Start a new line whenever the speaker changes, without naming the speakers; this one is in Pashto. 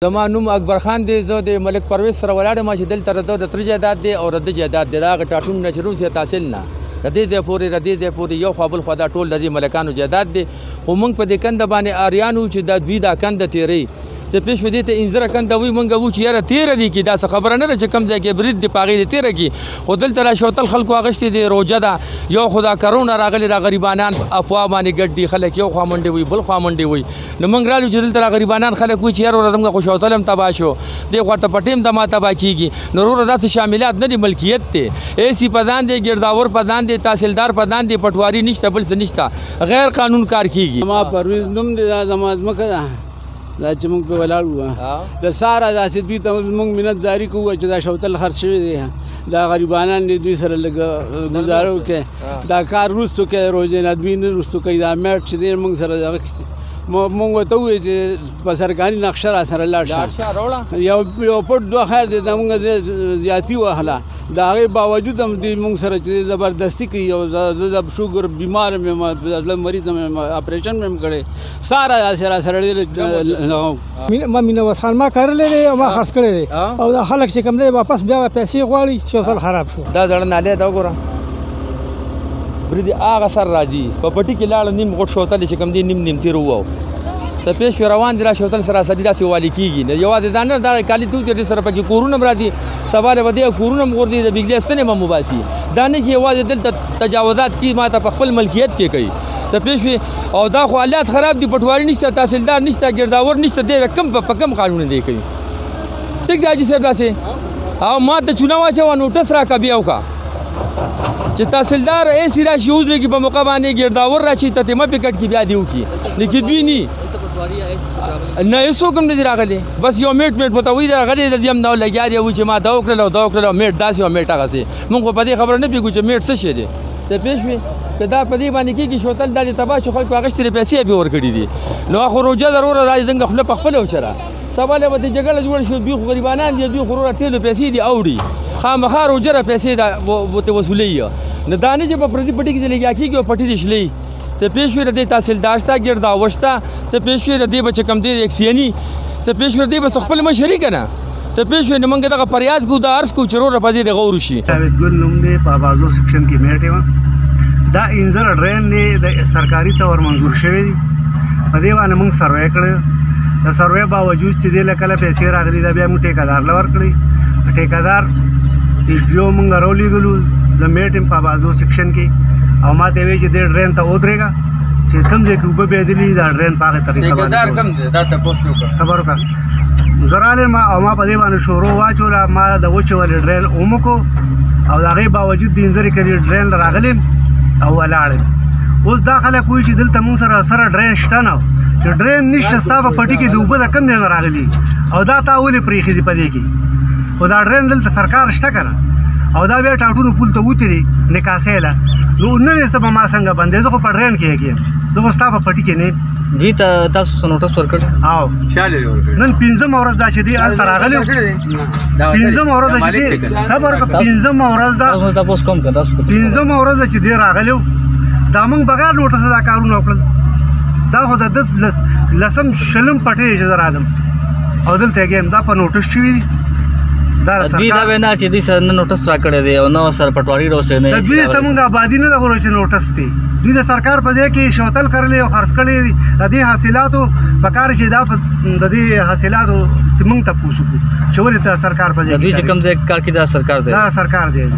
زما نوم اکبر خان دی. زه د ملک پرویز سره ولاړم چې دلته د تر جایداد دی او د جایداد دی. دا هغه ټاټون نه چې روم چې تحصیل نه د دې ځای پورې یو خوا بل خوا دا ټول د دې ملکانو جایداد دی. خو موږ په دې کنده باندې آریان وو چې دا دوی دا کنده تیری ته پیش ودی ته انځره کنده وي مونږ وو چې یاره تیره دي کې دا څه خبره نه ده چې کم ځای کې برید دی پاغې دی تیره کې. خو دلته را شوتل خلکو اغشتې دی روجه ده یو خو دا کرونا راغلی را غریبانان افوا باندې ګډ دي خلک یو خوا منډې وي بل خوا منډې وي. نو موږ رالو چې دلته را غریبانان خلک وي چې یاره وروره زموږ خو شوتل هم تباه شو دې خوا ته پټیم ته ما تباه کېږي. نو وروره داسې شاملات نه دي ملکیت دی اے سی پدان دی ګرداور پدان دی تحصیلدار پدان دی پټواري نشته بل څه نشته غیر قانون کار کېږي.
ما پرویز نوم دی دا زما ځمکه ده دا چې موږ په ولاړ وو د ساره داسې دوی ته موږ منت جاري کوو چې دا شوتل خرڅ شوی دی دا غریبانان دي دوی سره لږ ګزاره وکړي دا کار وروستو کوي روزې نه دوی نه وروستو کوي دا میټ چې دی موږ سره دغه موږ ورته ووایو چې په سرکاري نقشه را سره لاړ شه یو پټ دوه خیر دی دا موږ زیاتي وهله د هغې باوجود هم دوی موږ سره چې زبردستي کوي او زه د شوګر بیمار یم زړه مریض یم اپریشن مې هم کړی ساره داسې را سره
ما مینه وسخان ما کرلی دی او ما خرڅ کړی دی او دا خلک چې کوم دی واپس بیا پیسې غواړي شوتل خراب شو.
دا زړه نالی ده وګوره برید هغه سر راځي په پټي کې لاړه نیم غټ شوتل چې کوم دی نیم تیر وو ته پیش روان دي را شوتل سراسري داسې والي کېږي نه یوازې دا نه دا کالي توتې سره پکې کورونه هم راځي سبا له به کورونه هم غورځي د بجلي ستنې هم وباسي دا نه چې یوازې دلته تجاوزات کي ما ته په خپل ملکیت کې کوي ته پیش او دا خو حالات خراب دي پټواري نشته تحصیلدار نشته ګرداور نشته دی کم په کم قانون دی کوي ټیک دی حاجي صاحب داسې او ما ته چونه واچوه نوټس راکړه بیا وکړه چې تحصیلدار ایسي راشي ودرېږي په موقع باندې ګرداور راشي ته تیمه پکټ کې بیا دې وکړي لیکن دوی نه هېڅوک هم نه دي راغلی بس یو میټ ورته وایي راغلی د دې هم دا لګیا دی چې ما دا وکړل او دا وکړل او میټ داسې او میټ هغسې موږ خو په دې خبره نه پوهېږو چې میټ څه شی دی ته پوه شوې که دا په دې باندې کېږي شوتل دا دې تباه شو خلکو اخیستې پیسې بې ورکړي دي نو خو روجه ده وروره دا دې دنګه خوله په خپله وچره سبا له به دې جګړه جوړه شوه دوی خو غریبانان دي دوی خو وروره تېلو پیسې دي اوړي خامخا روجه را پیسې ورته وصولوي نو دا نه چې په پردي پټي کې دې لګیا کېږي او پټي دې شلوي ته پیش وي د دې تحصیلدار شته ګرداور شته ته پیش وي د دې به چې کوم دی اکسیاني ته پیش وي د دې به خپل مشري که نه ته پیش وي نو موږ دغه فریاد کوو دا عرض کوو چې وروره په دې غور وشي.
جاوید ګل نوم دی په بازو سیکشن کې میټ یم دا انځر ډرین دی د سرکاري طور منظور شوی دی په دې باندې موږ سروې کړی د سروې باوجود چې دې له کله پیسې راغلي دا بیا موږ ټیکهدار له ورکړی ټیکهدار ایس ډي او موږ راولېږلو زه میټ یم په بازو سیکشن کې او ما ته وایي چې دې ډرین ته ودرېږه چې کوم ځای کې اوبه بهېدلي دا ډرین په هغه طریقه باندې خبر وکړه زه رالم او ما په دې باندې شروع واچوله ما د وچې ولې ډرین ومکو او د هغې باوجود د انځرې کلي ډرین راغلم او ولاړم اوس دا خلک وایي چې دلته موږ سره ډرین شته نه چې ډرین نشته ستا په پټي کې د اوبه د کم ځای نه راغلي او دا تا ولې پرېښي دي په دې کې خو دا ډرین دلته سرکار شته که نه او دا بیا ټاټونو پول ته وتري نکاسۍ له نو نن یې ته به ما څنګه بندې زه خو په ډرین کې یم زه خو ستا په پټي کې نه یم
دوی ته تاسو څه نوټس ورکړ
او نن پنځمه ورځ دا چې دی هلته راغلی پنځمه ورځ ده چې دی صبر وکړه پنځمه ورځ ده پنځمه ورځ ده چې دی راغلی دا موږ بغیر نوټسه دا کارونه وکړل دا خو د ده لسم شلم پټی چې زه راځم او دلته یې یم دا په نوټس شوي دي
دوی دا وینا چې دوی سره نه نوټس راکړی دی او نه سره پټواري راوستی نه
د دوی زموږ آبادي نه ده غواړو چې نوټس دی دوی د سرکار په ځای کې شوتل کرلی او خرڅ کړی دي د دې حاصلاتو پکار چې دا د دې حاصلاتو چې موږ تپوس وکړو چې ولې د سرکار په ځای کې
دوی چې کوم ځای کار کوي دا سرکار ځای
دا سرکار دی